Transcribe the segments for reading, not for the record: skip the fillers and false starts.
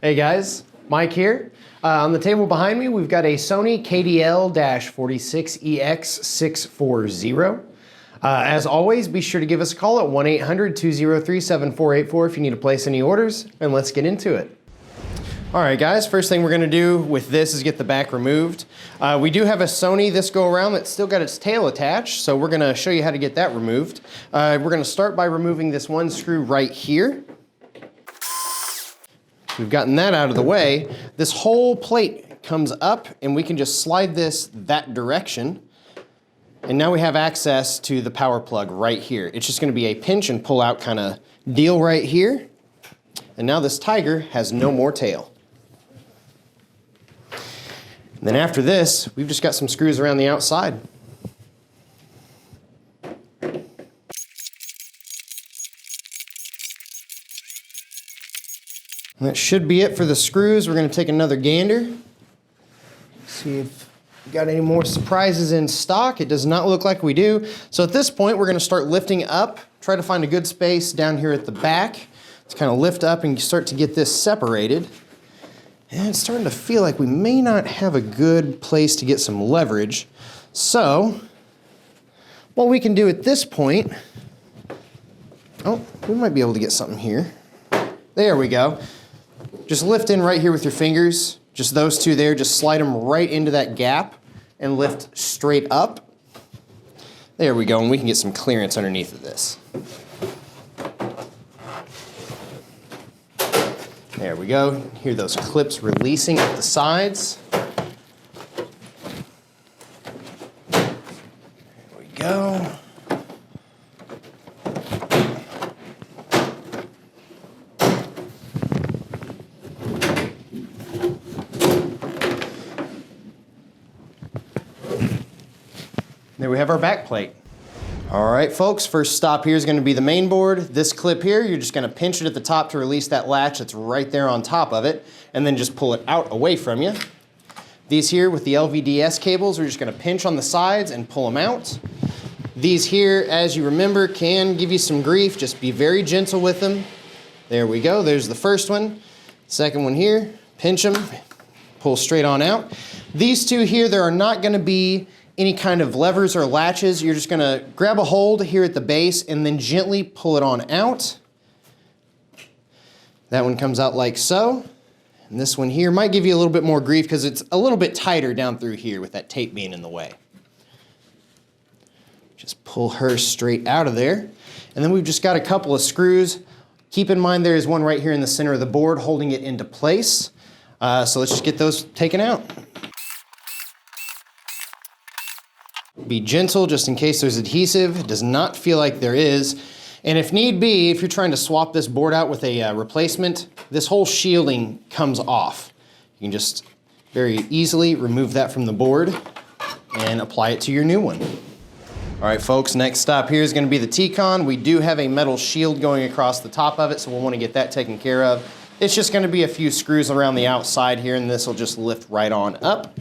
Hey guys, Mike here. On the table behind me, we've got a SONY KDL-46EX640. As always, be sure to give us a call at 1-800-203-7484 if you need to place any orders, and let's get into it. All right guys, first thing we're gonna do with this is get the back removed. We do have a SONY this go around that's still got its tail attached, so we're gonna show you how to get that removed. We're gonna start by removing this one screw right here. We've gotten that out of the way. This whole plate comes up and we can just slide this that direction. And now we have access to the power plug right here. It's just gonna be a pinch and pull out kind of deal right here. And now this tiger has no more tail. And then after this, we've just got some screws around the outside. And that should be it for the screws. We're going to take another gander. See if we've got any more surprises in stock. It does not look like we do. So at this point, we're going to start lifting up, try to find a good space down here at the back to kind of lift up and start to get this separated. And it's starting to feel like we may not have a good place to get some leverage. So what we can do at this point, oh, we might be able to get something here. There we go. Just lift in right here with your fingers, just those two there, just slide them right into that gap and lift straight up. There we go, and we can get some clearance underneath of this. There we go. Hear those clips releasing at the sides. There we go. There we have our back plate. All right, folks, first stop here is going to be the main board. This clip here, you're just going to pinch it at the top to release that latch that's right there on top of it, and then just pull it out away from you. These here with the LVDS cables, we're just going to pinch on the sides and pull them out. These here, as you remember, can give you some grief. Just be very gentle with them. There we go. There's the first one. Second one here, pinch them, pull straight on out. These two here, there are not going to be any kind of levers or latches. You're just gonna grab a hold here at the base and then gently pull it on out. That one comes out like so. And this one here might give you a little bit more grief because it's a little bit tighter down through here with that tape being in the way. Just pull her straight out of there. And then we've just got a couple of screws. Keep in mind there is one right here in the center of the board holding it into place. So let's just get those taken out. Be gentle just in case there's adhesive. It does not feel like there is. And if need be, if you're trying to swap this board out with a replacement, this whole shielding comes off. You can just very easily remove that from the board and apply it to your new one. All right, folks, next stop here is going to be the T-Con. We do have a metal shield going across the top of it, so we'll want to get that taken care of. It's just going to be a few screws around the outside here, and this will just lift right on up.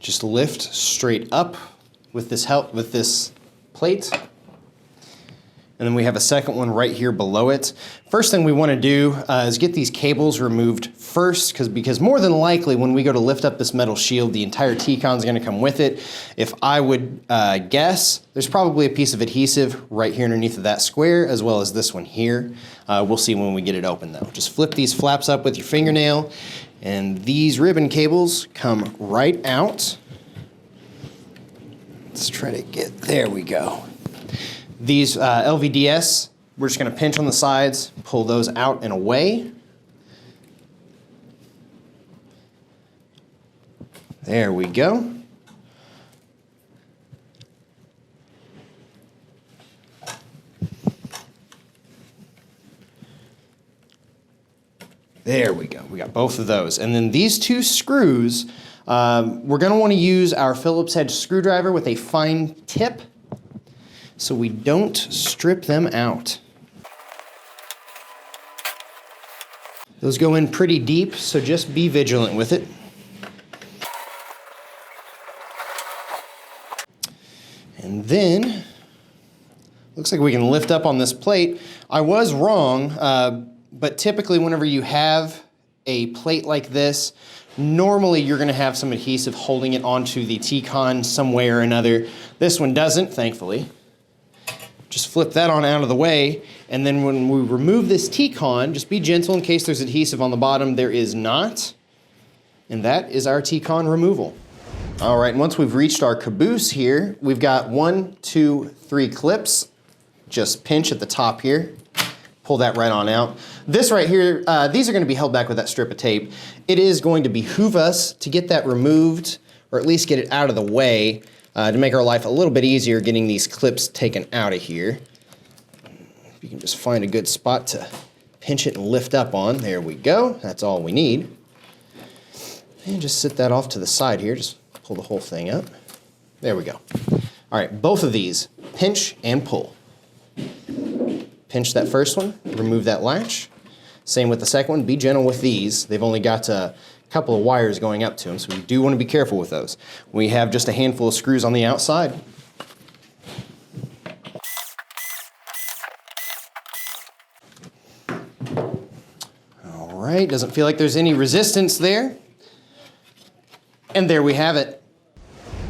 Just lift straight up with this plate. And then we have a second one right here below it. First thing we want to do is get these cables removed first, because more than likely when we go to lift up this metal shield, the entire T-Con is going to come with it. If I would guess, there's probably a piece of adhesive right here underneath of that square, as well as this one here. We'll see when we get it open though. Just flip these flaps up with your fingernail, and these ribbon cables come right out. Let's try to get, there we go. These LVDS, we're just going to pinch on the sides, pull those out and away. There we go. There we go. We got both of those. And then these two screws, we're going to want to use our Phillips head screwdriver with a fine tip so we don't strip them out. Those go in pretty deep, so just be vigilant with it. looks like we can lift up on this plate. I was wrong, but typically whenever you have a plate like this, normally you're gonna have some adhesive holding it onto the T-con some way or another. This one doesn't, thankfully. Just flip that on out of the way, and then when we remove this T-con, just be gentle in case there's adhesive on the bottom. There is not, and that is our T-con removal. All right, and once we've reached our caboose here, we've got 1, 2, 3 clips. Just pinch at the top here, pull that right on out. This right here, these are gonna be held back with that strip of tape. It is going to behoove us to get that removed, or at least get it out of the way, to make our life a little bit easier getting these clips taken out of here. If you can just find a good spot to pinch it and lift up on, there we go. That's all we need. And just sit that off to the side here, just pull the whole thing up. There we go. All right, both of these, pinch and pull. Pinch that first one, remove that latch. Same with the second one, be gentle with these. They've only got a couple of wires going up to them, so we do want to be careful with those. We have just a handful of screws on the outside. All right, doesn't feel like there's any resistance there. And there we have it.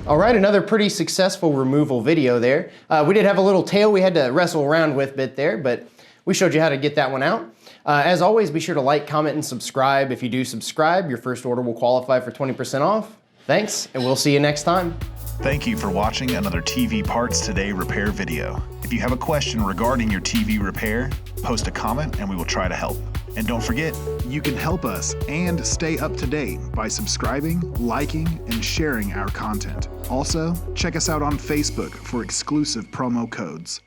All right, another pretty successful removal video there. We did have a little tail we had to wrestle around with a bit there, but we showed you how to get that one out. As always, be sure to like, comment, and subscribe. If you do subscribe, your first order will qualify for 20% off. Thanks, and we'll see you next time. Thank you for watching another TV Parts Today repair video. If you have a question regarding your TV repair, post a comment and we will try to help. And don't forget, you can help us and stay up to date by subscribing, liking, and sharing our content. Also, check us out on Facebook for exclusive promo codes.